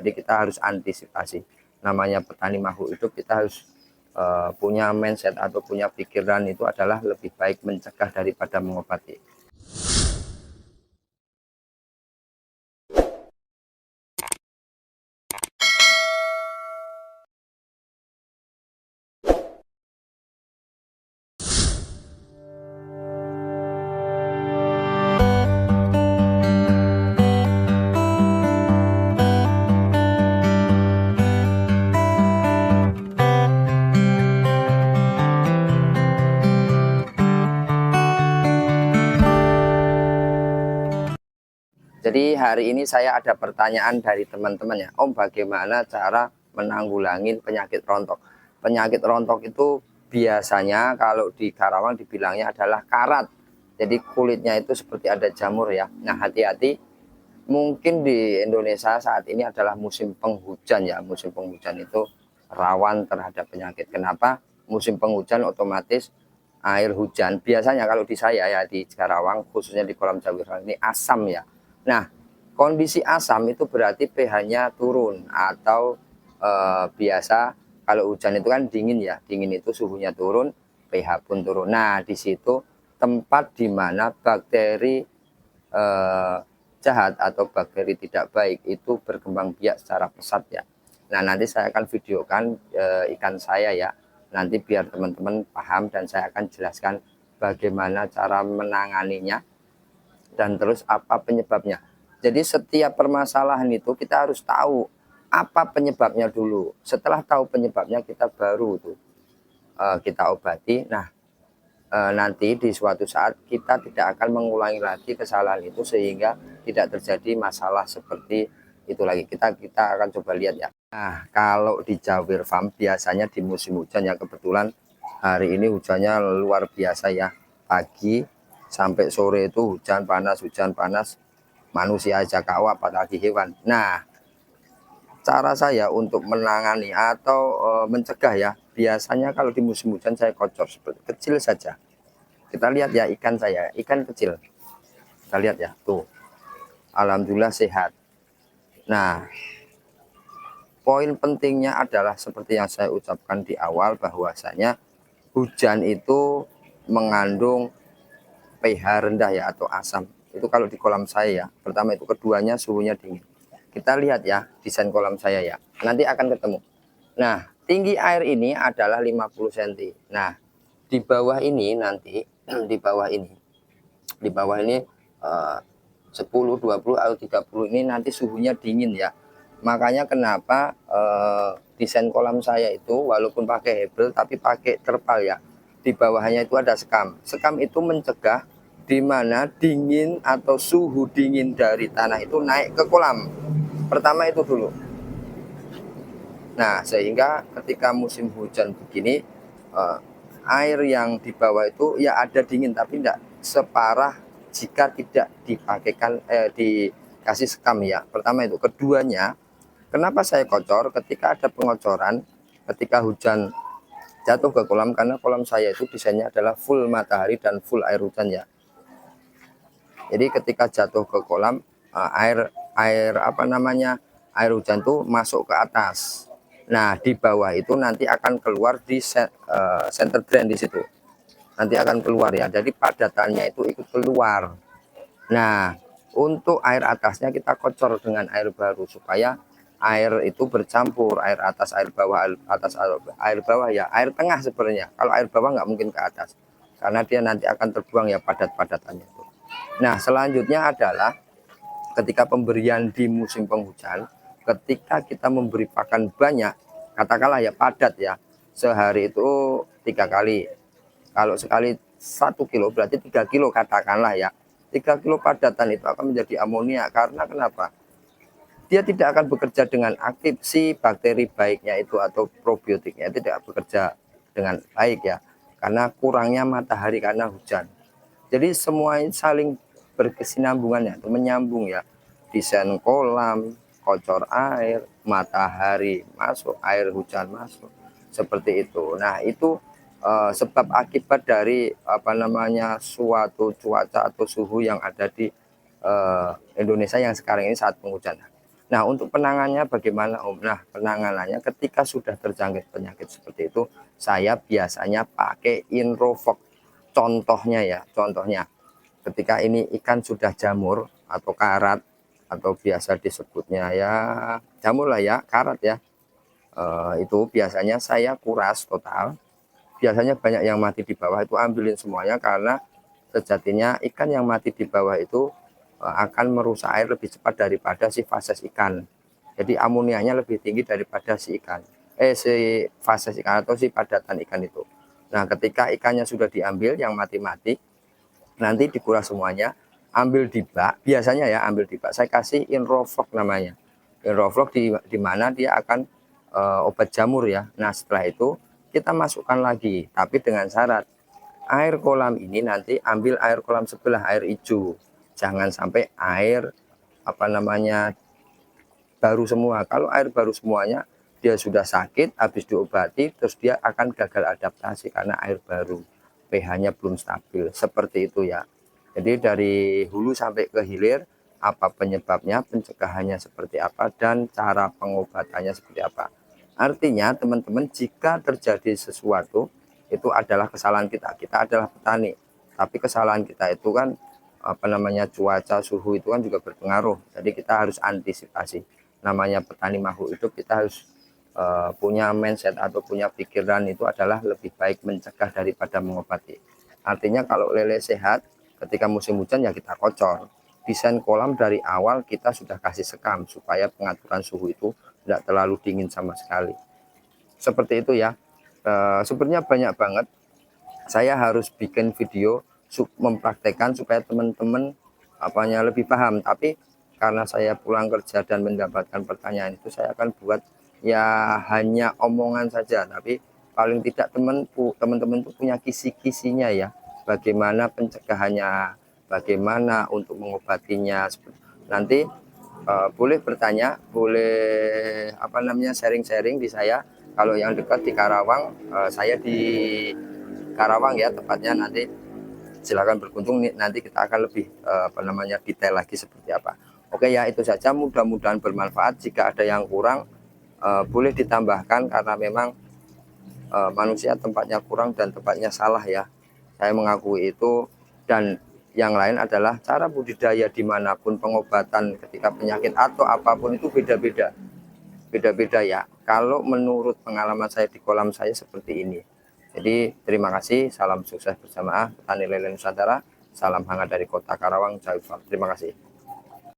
Jadi kita harus antisipasi. Namanya petani makhluk hidup, kita harus punya mindset atau punya pikiran itu adalah lebih baik mencegah daripada mengobati. Jadi hari ini saya ada pertanyaan dari teman-teman ya, Om, bagaimana cara menanggulangi penyakit rontok? Penyakit rontok itu biasanya kalau di Karawang dibilangnya adalah karat. Jadi kulitnya itu seperti ada jamur ya. Nah, hati-hati, mungkin di Indonesia saat ini adalah musim penghujan ya. Musim penghujan itu rawan terhadap penyakit. Kenapa? Musim penghujan otomatis air hujan. Biasanya kalau di saya ya di Karawang, khususnya di Kolam Jawir ini asam ya. Nah, kondisi asam itu berarti pH-nya turun atau biasa kalau hujan itu kan dingin ya. Dingin itu suhunya turun, pH pun turun. Nah, di situ tempat di mana bakteri jahat atau bakteri tidak baik itu berkembang biak secara pesat ya. Nah, nanti saya akan videokan ikan saya ya. Nanti biar teman-teman paham dan saya akan jelaskan bagaimana cara menanganinya dan terus apa penyebabnya. Jadi setiap permasalahan itu kita harus tahu apa penyebabnya dulu. Setelah tahu penyebabnya kita baru tuh kita obati. Nah, nanti di suatu saat kita tidak akan mengulangi lagi kesalahan itu sehingga tidak terjadi masalah seperti itu lagi. Kita akan coba lihat ya. Nah, kalau di Jawir Farm biasanya di musim hujan ya, kebetulan hari ini hujannya luar biasa ya. Pagi sampai sore itu hujan panas, manusia aja kawat apalagi hewan. Nah, cara saya untuk menangani atau mencegah ya, biasanya kalau di musim hujan saya kocor seperti kecil saja. Kita lihat ya ikan saya, ikan kecil. Kita lihat ya, tuh. Alhamdulillah sehat. Nah, poin pentingnya adalah seperti yang saya ucapkan di awal bahwasanya hujan itu mengandung pH rendah ya atau asam. Itu kalau di kolam saya ya. Pertama itu, keduanya suhunya dingin. Kita lihat ya desain kolam saya ya. Nanti akan ketemu. Nah, tinggi air ini adalah 50 cm. Nah, di bawah ini nanti di bawah ini 10, 20 atau 30 ini nanti suhunya dingin ya. Makanya kenapa desain kolam saya itu walaupun pakai hebel tapi pakai terpal ya. Di bawahnya itu ada sekam. Sekam itu mencegah di mana dingin atau suhu dingin dari tanah itu naik ke kolam. Pertama itu dulu. Nah, sehingga ketika musim hujan begini air yang di bawah itu ya ada dingin tapi tidak separah jika tidak dipakaikan dikasih sekam ya. Pertama itu. Keduanya, kenapa saya kocor? Ketika ada pengocoran, ketika hujan jatuh ke kolam, karena kolam saya itu desainnya adalah full matahari dan full air hujan ya. Jadi ketika jatuh ke kolam, air hujan itu masuk ke atas. Nah, di bawah itu nanti akan keluar di center drain di situ. Nanti akan keluar ya. Jadi padatannya itu ikut keluar. Nah, untuk air atasnya kita kocor dengan air baru supaya air itu bercampur, air atas, air bawah, air bawah ya, air tengah sebenarnya. Kalau air bawah nggak mungkin ke atas, karena dia nanti akan terbuang ya padat-padatannya itu. Nah, selanjutnya adalah ketika pemberian di musim penghujan, ketika kita memberi pakan banyak, katakanlah ya padat ya, sehari itu 3 kali. Kalau sekali 1 kilo berarti 3 kilo katakanlah ya. 3 kilo padatan itu akan menjadi amonia. Karena kenapa? Dia tidak akan bekerja dengan aktif, si bakteri baiknya itu atau probiotiknya tidak bekerja dengan baik ya. Karena kurangnya matahari karena hujan. Jadi semua saling berkesinambungannya, menyambung ya. Desain kolam, kocor air, matahari masuk, air hujan masuk, seperti itu. Nah, itu sebab akibat dari suatu cuaca atau suhu yang ada di Indonesia yang sekarang ini saat penghujan. Nah, untuk penanganannya bagaimana Om? Nah, penanganannya ketika sudah terjangkit penyakit seperti itu, saya biasanya pakai Inrofox. Contohnya ya, contohnya ketika ini ikan sudah jamur atau karat atau biasa disebutnya ya jamur lah ya, karat ya. Itu biasanya saya kuras total. Biasanya banyak yang mati di bawah, itu ambilin semuanya karena sejatinya ikan yang mati di bawah itu akan merusak air lebih cepat daripada si fases ikan. Jadi amonianya lebih tinggi daripada si ikan. Si fases ikan atau si padatan ikan itu. Nah, ketika ikannya sudah diambil yang mati-mati, nanti dikuras semuanya, ambil di bak. Biasanya ya ambil di bak. Saya kasih Inrofox namanya. Inrofox di mana dia akan obat jamur ya. Nah, setelah itu kita masukkan lagi, tapi dengan syarat air kolam ini nanti ambil air kolam sebelah, air hijau. Jangan sampai air apa namanya baru semua. Kalau air baru semuanya dia sudah sakit, habis diobati, terus dia akan gagal adaptasi karena air baru, pH-nya belum stabil. Seperti itu ya. Jadi dari hulu sampai ke hilir, apa penyebabnya, pencegahannya seperti apa, dan cara pengobatannya seperti apa. Artinya teman-teman, jika terjadi sesuatu, itu adalah kesalahan kita. Kita adalah petani, tapi kesalahan kita itu kan apa namanya, cuaca, suhu itu kan juga berpengaruh. Jadi kita harus antisipasi. Namanya petani makhluk hidup, kita harus punya mindset atau punya pikiran itu adalah lebih baik mencegah daripada mengobati. Artinya kalau lele sehat, ketika musim hujan ya kita kocor. Desain kolam dari awal kita sudah kasih sekam supaya pengaturan suhu itu tidak terlalu dingin sama sekali. Seperti itu ya. Sebenarnya banyak banget. Saya harus bikin video mempraktekkan supaya teman-teman apanya lebih paham. Tapi karena saya pulang kerja dan mendapatkan pertanyaan itu, saya akan buat ya hanya omongan saja. Tapi paling tidak teman-teman itu punya kisi-kisinya ya. Bagaimana pencegahannya, bagaimana untuk mengobatinya. Nanti boleh bertanya, boleh apa namanya sharing-sharing di saya. Kalau yang dekat di Karawang, saya di Karawang ya tepatnya, nanti silakan berkunjung nih, nanti kita akan lebih apa namanya detail lagi seperti apa. Oke ya, itu saja, mudah-mudahan bermanfaat. Jika ada yang kurang boleh ditambahkan karena memang manusia tempatnya kurang dan tempatnya salah ya. Saya mengakui itu. Dan yang lain adalah cara budidaya dimanapun, pengobatan ketika penyakit atau apapun itu beda-beda. Beda-beda ya. Kalau menurut pengalaman saya di kolam saya seperti ini. Jadi terima kasih, salam sukses bersama petani lele Nusantara. Salam hangat dari Kota Karawang, Jawa. Terima kasih.